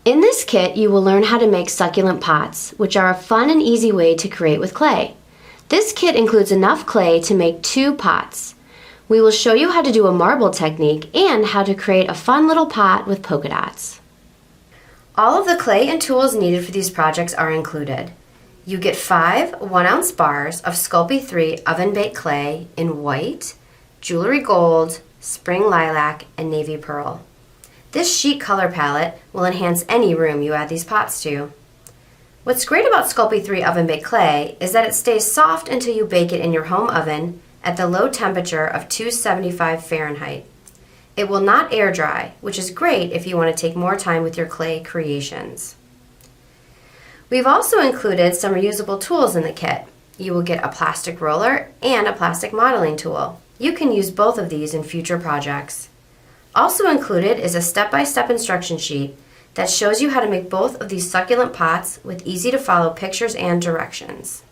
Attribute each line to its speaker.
Speaker 1: In this kit, you will learn how to make succulent pots, which are a fun and easy way to create with clay. This kit includes enough clay to make 2 pots. We will show you how to do a marble technique and how to create a fun little pot with polka dots. All of the clay and tools needed for these projects are included. You get 5 1-ounce bars of Sculpey III oven-baked clay in white, jewelry gold, spring lilac, and navy pearl. This chic color palette will enhance any room you add these pots to. What's great about Sculpey III oven-baked clay is that it stays soft until you bake it in your home oven at the low temperature of 275 Fahrenheit. It will not air dry, which is great if you want to take more time with your clay creations. We've also included some reusable tools in the kit. You will get a plastic roller and a plastic modeling tool. You can use both of these in future projects. Also included is a step-by-step instruction sheet that shows you how to make both of these succulent pots with easy-to-follow pictures and directions.